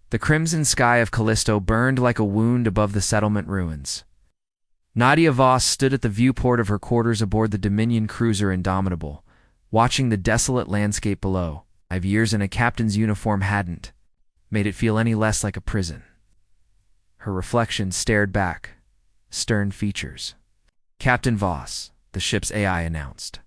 The crimson sky of Callisto burned like a wound above the settlement ruins. Nadia Voss stood at the viewport of her quarters aboard the Dominion cruiser Indomitable, watching the desolate landscape below. 5 years in a captain's uniform hadn't made it feel any less like a prison. Her reflection stared back, stern features. "Captain Voss," the ship's AI announced.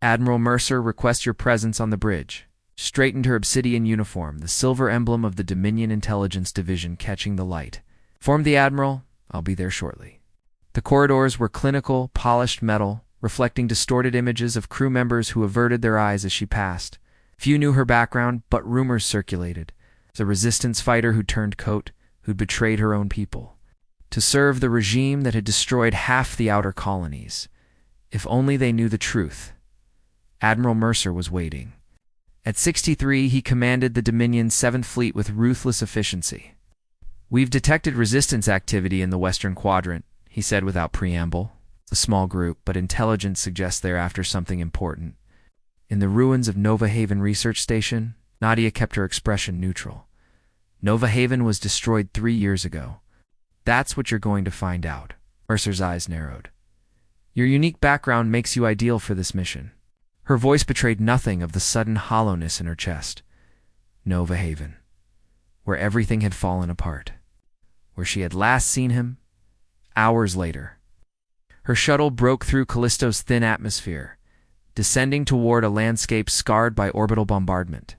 "Admiral Mercer requests your presence on the bridge." Straightened her obsidian uniform, the silver emblem of the Dominion Intelligence Division catching the light. "Inform the Admiral, I'll be there shortly." The corridors were clinical, polished metal, reflecting distorted images of crew members who averted their eyes as she passed. Few knew her background, but rumors circulated. A resistance fighter who turned coat, who'd betrayed her own people to serve the regime that had destroyed half the outer colonies. If only they knew the truth. Admiral Mercer was waiting. At 63, he commanded the Dominion's 7th Fleet with ruthless efficiency. "We've detected resistance activity in the Western Quadrant," he said without preamble. "It's a small group, but intelligence suggests they're after something important." In the ruins of Nova Haven Research Station, Nadia kept her expression neutral. "Nova Haven was destroyed 3 years ago. That's what you're going to find out." Mercer's eyes narrowed. "Your unique background makes you ideal for this mission." Her voice betrayed nothing of the sudden hollowness in her chest. Nova Haven, where everything had fallen apart. Where she had last seen him, hours later. Her shuttle broke through Callisto's thin atmosphere, descending toward a landscape scarred by orbital bombardment.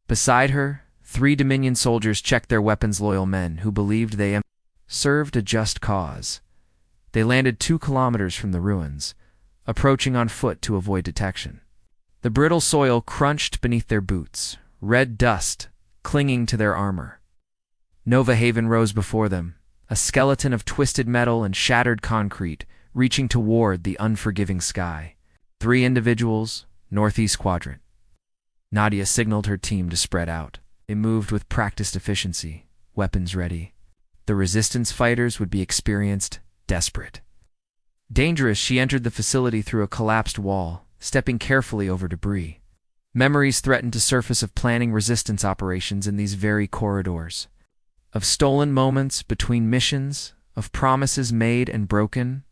Beside her, 3 Dominion soldiers checked their weapons-loyal men who believed they served a just cause. They landed 2 kilometers from the ruins, approaching on foot to avoid detection. The brittle soil crunched beneath their boots, red dust clinging to their armor. Nova Haven rose before them, a skeleton of twisted metal and shattered concrete, reaching toward the unforgiving sky. 3 individuals, Northeast Quadrant. Nadia signaled her team to spread out. They moved with practiced efficiency, weapons ready. The resistance fighters would be experienced, desperate. Dangerous, she entered the facility through a collapsed wall, stepping carefully over debris. Memories threatened to surface of planning resistance operations in these very corridors. Of stolen moments between missions, of promises made and broken.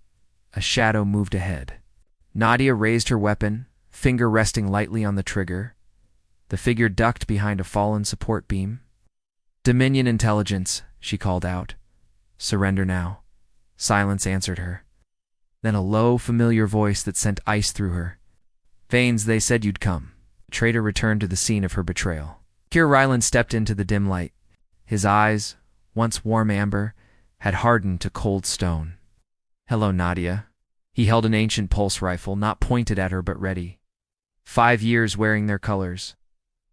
A shadow moved ahead. Nadia raised her weapon, finger resting lightly on the trigger. The figure ducked behind a fallen support beam. "Dominion intelligence," she called out. "Surrender now." Silence answered her. Then a low, familiar voice that sent ice through her. "Vanes, they said you'd come." The traitor returned to the scene of her betrayal. Keir Ryland stepped into the dim light. His eyes, once warm amber, had hardened to cold stone. "Hello, Nadia." He held an ancient pulse rifle, not pointed at her but ready. 5 years wearing their colors.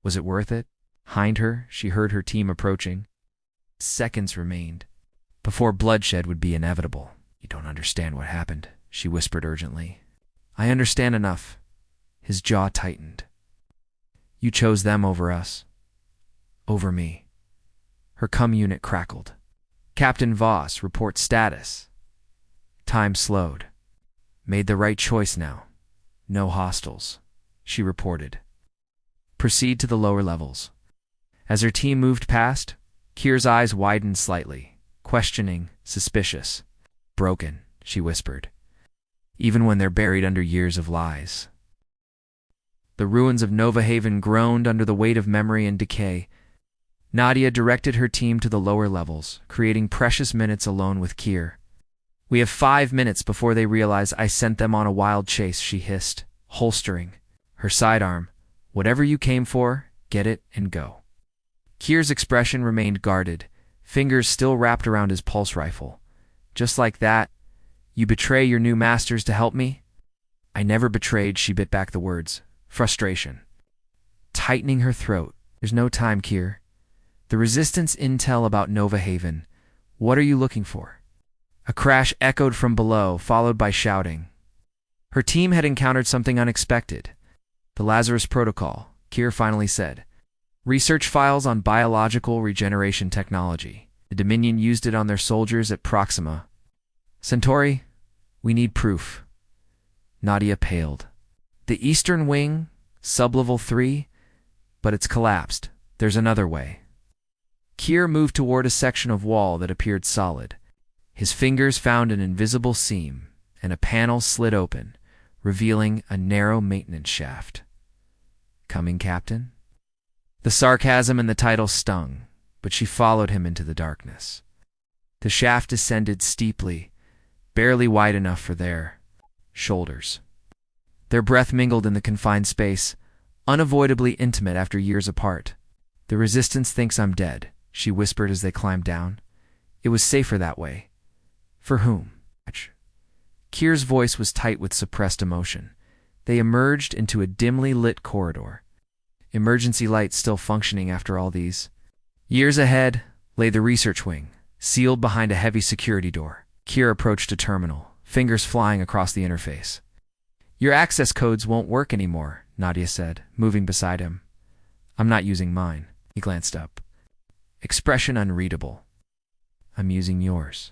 Was it worth it? Behind her, she heard her team approaching. Seconds remained before bloodshed would be inevitable. "You don't understand what happened," she whispered urgently. "I understand enough." His jaw tightened. "You chose them over us. Over me." Her comm unit crackled. "Captain Voss, report status." Time slowed. "Made the right choice now. No hostiles," she reported. "Proceed to the lower levels." As her team moved past, Keir's eyes widened slightly, questioning, suspicious. "Broken," she whispered. "Even when they're buried under years of lies." The ruins of Nova Haven groaned under the weight of memory and decay. Nadia directed her team to the lower levels, creating precious minutes alone with Keir. "We have 5 minutes before they realize I sent them on a wild chase," she hissed, holstering her sidearm. "Whatever you came for, get it and go." Keir's expression remained guarded, fingers still wrapped around his pulse rifle. "Just like that? You betray your new masters to help me?" "I never betrayed," she bit back the words. Frustration tightening her throat. "There's no time, Keir. The resistance intel about Nova Haven. What are you looking for?" A crash echoed from below, followed by shouting. Her team had encountered something unexpected. "The Lazarus Protocol," Keir finally said. "Research files on biological regeneration technology. The Dominion used it on their soldiers at Proxima. Centauri, we need proof." Nadia paled. "The Eastern Wing, Sublevel 3? But it's collapsed. There's another way." Kier moved toward a section of wall that appeared solid. His fingers found an invisible seam, and a panel slid open, revealing a narrow maintenance shaft. "Coming, Captain?" The sarcasm in the title stung, but she followed him into the darkness. The shaft descended steeply, barely wide enough for their shoulders. Their breath mingled in the confined space, unavoidably intimate after years apart. "The Resistance thinks I'm dead," she whispered as they climbed down. "It was safer that way." "For whom?" Kier's voice was tight with suppressed emotion. They emerged into a dimly lit corridor. Emergency lights still functioning after all these. Years ahead lay the research wing, sealed behind a heavy security door. Kier approached a terminal, fingers flying across the interface. "Your access codes won't work anymore," Nadia said, moving beside him. "I'm not using mine." He glanced up. Expression unreadable. "I'm using yours."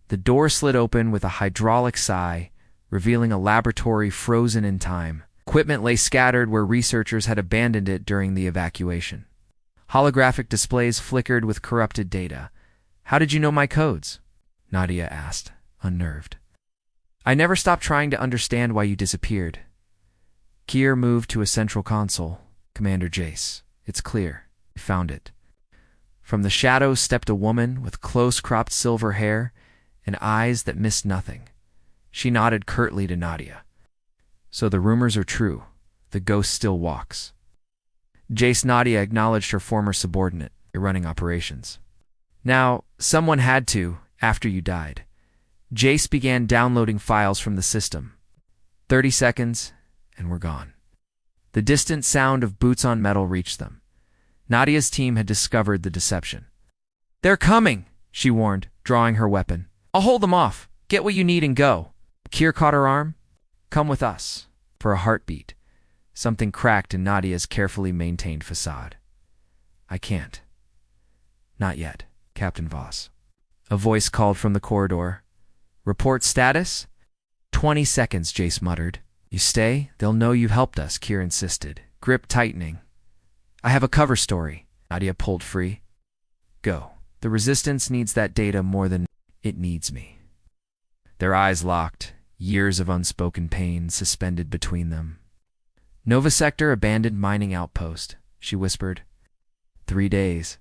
The door slid open with a hydraulic sigh, revealing a laboratory frozen in time. Equipment lay scattered where researchers had abandoned it during the evacuation. Holographic displays flickered with corrupted data. "How did you know my codes?" Nadia asked, unnerved. "I never stopped trying to understand why you disappeared." Kier moved to a central console. "Commander Jace, it's clear. We found it." From the shadows stepped a woman with close-cropped silver hair and eyes that missed nothing. She nodded curtly to Nadia. "So the rumors are true. The ghost still walks." Nadia acknowledged her former subordinate, running operations. "Now, someone had to, after you died." Jace began downloading files from the system. 30 seconds, and we're gone. The distant sound of boots on metal reached them. Nadia's team had discovered the deception. "They're coming," she warned, drawing her weapon. "I'll hold them off. Get what you need and go." Kier caught her arm. "Come with us." For a heartbeat, something cracked in Nadia's carefully maintained facade. "I can't." "Not yet, Captain Voss." A voice called from the corridor. "Report status?" 20 seconds, Jace muttered. "You stay, they'll know you've helped us," Kier insisted, grip tightening. "I have a cover story." Nadia pulled free. "Go. The Resistance needs that data more than it needs me." Their eyes locked, years of unspoken pain suspended between them. "Nova Sector abandoned mining outpost," she whispered. 3 days.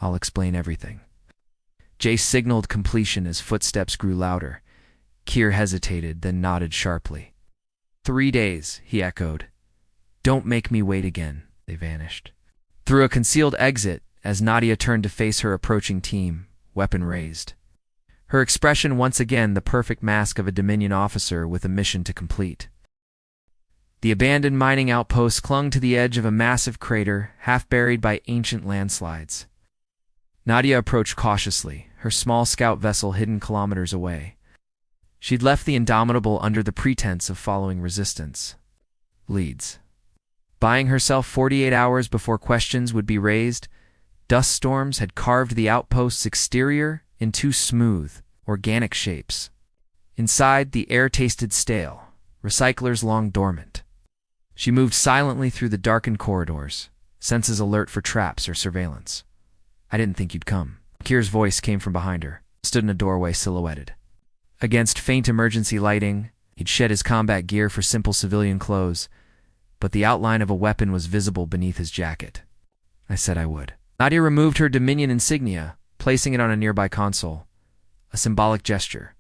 I'll explain everything." Jace signaled completion as footsteps grew louder. Kier hesitated, then nodded sharply. 3 days, he echoed. "Don't make me wait again." They vanished. Through a concealed exit, as Nadia turned to face her approaching team, weapon raised. Her expression once again the perfect mask of a Dominion officer with a mission to complete. The abandoned mining outpost clung to the edge of a massive crater, half buried by ancient landslides. Nadia approached cautiously, her small scout vessel hidden kilometers away. She'd left the Indomitable under the pretense of following Resistance leads. Buying herself 48 hours before questions would be raised, dust storms had carved the outpost's exterior into smooth, organic shapes. Inside, the air tasted stale, recyclers long dormant. She moved silently through the darkened corridors, senses alert for traps or surveillance. "I didn't think you'd come." Kier's voice came from behind her, stood in a doorway silhouetted. Against faint emergency lighting, he'd shed his combat gear for simple civilian clothes, but the outline of a weapon was visible beneath his jacket. "I said I would." Nadia removed her Dominion insignia, placing it on a nearby console. A symbolic gesture.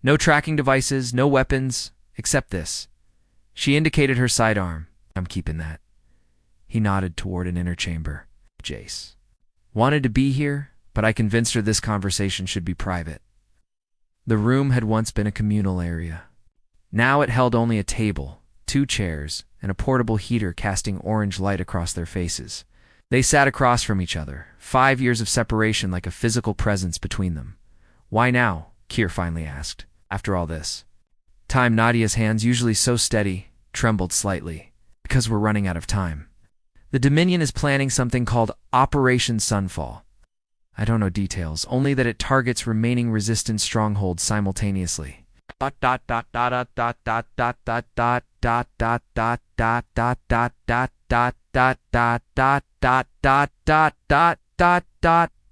No tracking devices, no weapons, except this. She indicated her sidearm. "I'm keeping that." He nodded toward an inner chamber. Jace wanted to be here, but I convinced her this conversation should be private. The room had once been a communal area. Now it held only a table, 2 chairs, and a portable heater casting orange light across their faces. They sat across from each other, 5 years of separation like a physical presence between them. "Why now?" Kier finally asked. "After all this." Time, Nadia's hands, usually so steady, trembled slightly. "Because we're running out of time. The Dominion is planning something called Operation Sunfall. I don't know details, only that it targets remaining Resistance strongholds simultaneously."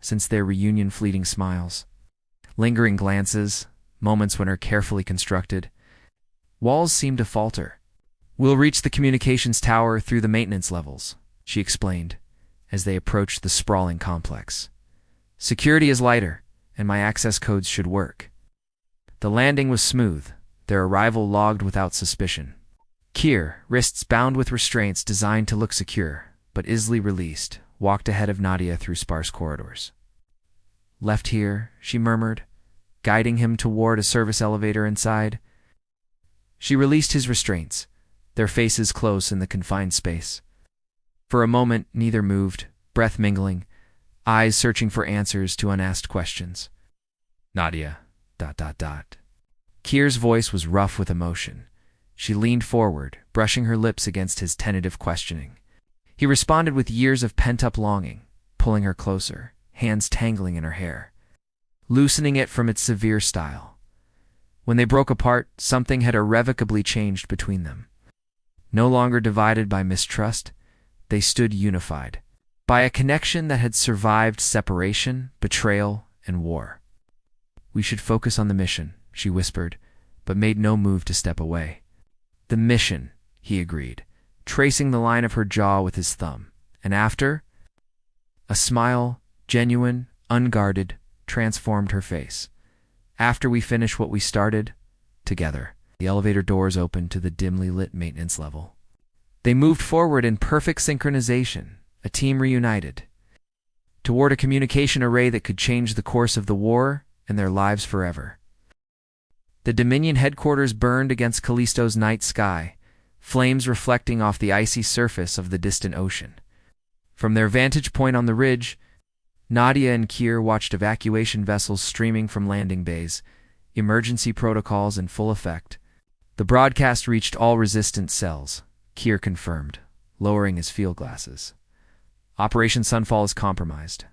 since their reunion, fleeting smiles, lingering glances, moments when her carefully constructed walls seemed to falter. "We'll reach the communications tower through the maintenance levels," she explained, as they approached the sprawling complex. "Security is lighter, and my access codes should work." The landing was smooth, their arrival logged without suspicion. Kier, wrists bound with restraints designed to look secure, but easily released, walked ahead of Nadia through sparse corridors. "Left here," she murmured, guiding him toward a service elevator inside. She released his restraints, their faces close in the confined space. For a moment, neither moved, breath mingling, eyes searching for answers to unasked questions. "Nadia, ... Kier's voice was rough with emotion. She leaned forward, brushing her lips against his tentative questioning. He responded with years of pent-up longing, pulling her closer, hands tangling in her hair, loosening it from its severe style. When they broke apart, something had irrevocably changed between them. No longer divided by mistrust, they stood unified, by a connection that had survived separation, betrayal, and war. "We should focus on the mission," she whispered, but made no move to step away. "The mission," he agreed, tracing the line of her jaw with his thumb. "And after?" A smile, genuine, unguarded, transformed her face. "After we finish what we started, together." The elevator doors opened to the dimly lit maintenance level. They moved forward in perfect synchronization, a team reunited, toward a communication array that could change the course of the war and their lives forever. The Dominion headquarters burned against Callisto's night sky, flames reflecting off the icy surface of the distant ocean. From their vantage point on the ridge, Nadia and Kier watched evacuation vessels streaming from landing bays, emergency protocols in full effect. The broadcast reached all resistant cells, Kier confirmed, lowering his field glasses. "Operation Sunfall is compromised.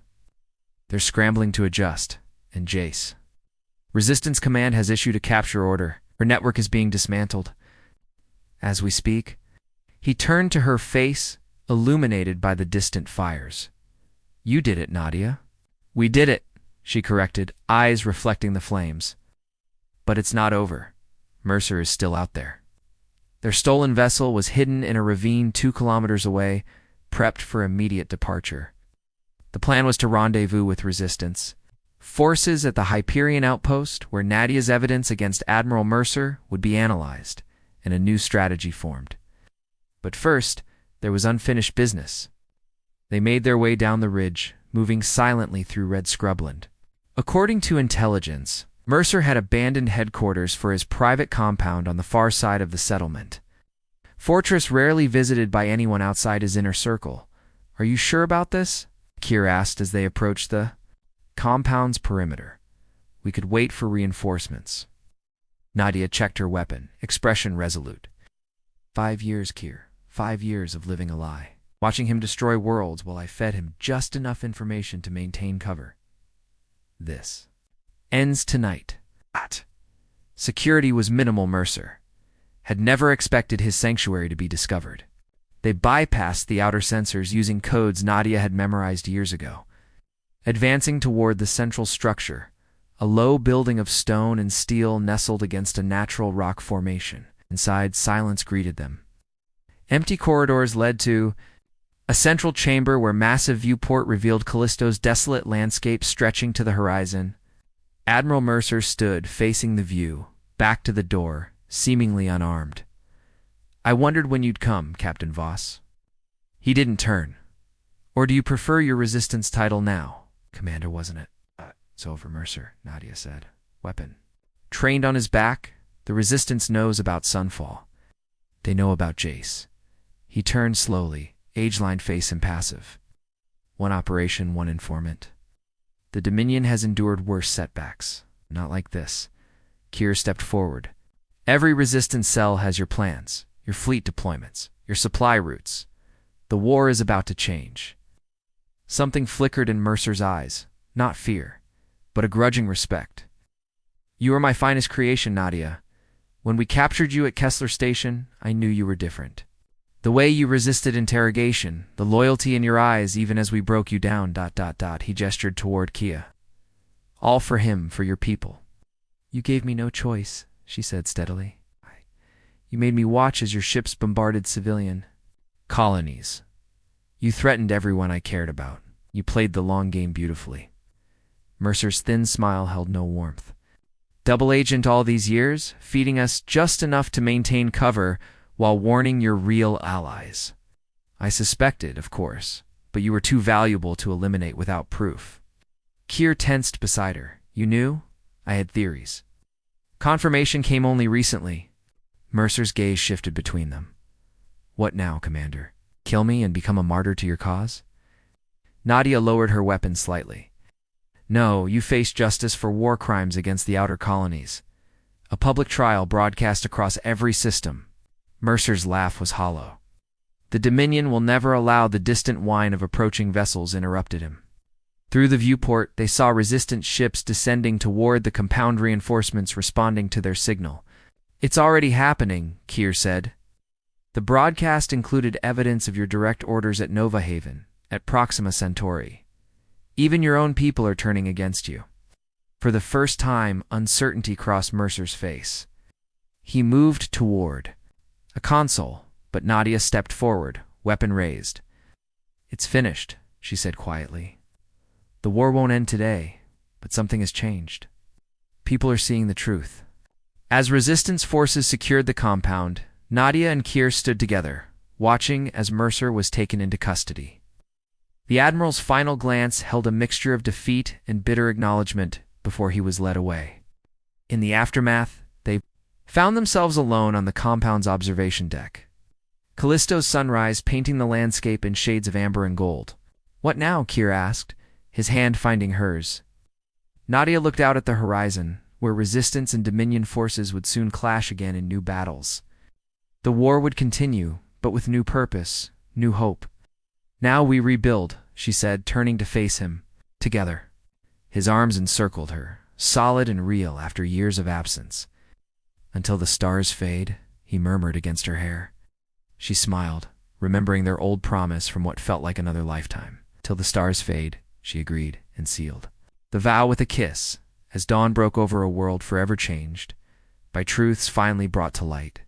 They're scrambling to adjust." And Jace, "Resistance Command has issued a capture order. Her network is being dismantled." As we speak, he turned to her, face illuminated by the distant fires. "You did it, Nadia." "We did it," she corrected, eyes reflecting the flames. "But it's not over. Mercer is still out there." Their stolen vessel was hidden in a ravine 2 kilometers away, prepped for immediate departure. The plan was to rendezvous with Resistance forces at the Hyperion outpost, where Nadia's evidence against Admiral Mercer would be analyzed, and a new strategy formed. But first, there was unfinished business. They made their way down the ridge, moving silently through red scrubland. According to intelligence, Mercer had abandoned headquarters for his private compound on the far side of the settlement. Fortress rarely visited by anyone outside his inner circle. "Are you sure about this?" Kier asked as they approached the compound's perimeter. "We could wait for reinforcements." Nadia checked her weapon, expression resolute. 5 years, Kier. 5 years of living a lie. Watching him destroy worlds while I fed him just enough information to maintain cover. This ends tonight. Security was minimal. Mercer had never expected his sanctuary to be discovered. They bypassed the outer sensors using codes Nadia had memorized years ago. Advancing toward the central structure, a low building of stone and steel nestled against a natural rock formation. Inside, silence greeted them. Empty corridors led to a central chamber where massive viewport revealed Callisto's desolate landscape stretching to the horizon. Admiral Mercer stood facing the view, back to the door, seemingly unarmed. "I wondered when you'd come, Captain Voss." He didn't turn. "Or do you prefer your Resistance title now?" "Commander, wasn't it?" "It's over, Mercer," Nadia said. "Weapon. Trained on his back, the Resistance knows about Sunfall. They know about Jace." He turned slowly, age-lined face impassive. "One operation, one informant. The Dominion has endured worse setbacks. Not like this." Kier stepped forward. "Every Resistance cell has your plans, your fleet deployments, your supply routes. The war is about to change." Something flickered in Mercer's eyes, not fear, but a grudging respect. "You are my finest creation, Nadia. When we captured you at Kessler Station, I knew you were different. The way you resisted interrogation, the loyalty in your eyes even as we broke you down, .. He gestured toward Kia. All for him, for your people. You gave me no choice, she said steadily. You made me watch as your ships bombarded civilian colonies. You threatened everyone I cared about. You played the long game beautifully. Mercer's thin smile held no warmth. Double agent all these years, feeding us just enough to maintain cover while warning your real allies. I suspected, of course, but you were too valuable to eliminate without proof. Kier tensed beside her. You knew? I had theories. Confirmation came only recently. Mercer's gaze shifted between them. What now, Commander? Kill me and become a martyr to your cause? Nadia lowered her weapon slightly. No, you face justice for war crimes against the outer colonies. A public trial broadcast across every system. Mercer's laugh was hollow. The Dominion will never allow the distant whine of approaching vessels interrupted him. Through the viewport, they saw resistant ships descending toward the compound reinforcements responding to their signal. It's already happening, Kier said. The broadcast included evidence of your direct orders at Nova Haven, at Proxima Centauri. Even your own people are turning against you. For the first time, uncertainty crossed Mercer's face. He moved toward a console, but Nadia stepped forward, weapon raised. It's finished, she said quietly. The war won't end today, but something has changed. People are seeing the truth. As resistance forces secured the compound, Nadia and Kier stood together, watching as Mercer was taken into custody. The Admiral's final glance held a mixture of defeat and bitter acknowledgement before he was led away. In the aftermath, they found themselves alone on the compound's observation deck. Callisto's sunrise painting the landscape in shades of amber and gold. What now? Kier asked, his hand finding hers. Nadia looked out at the horizon, where resistance and Dominion forces would soon clash again in new battles. The war would continue, but with new purpose, new hope. Now we rebuild, she said, turning to face him, together. His arms encircled her, solid and real after years of absence. Until the stars fade, he murmured against her hair. She smiled, remembering their old promise from what felt like another lifetime. Till the stars fade, she agreed and sealed the vow with a kiss, as dawn broke over a world forever changed, by truths finally brought to light.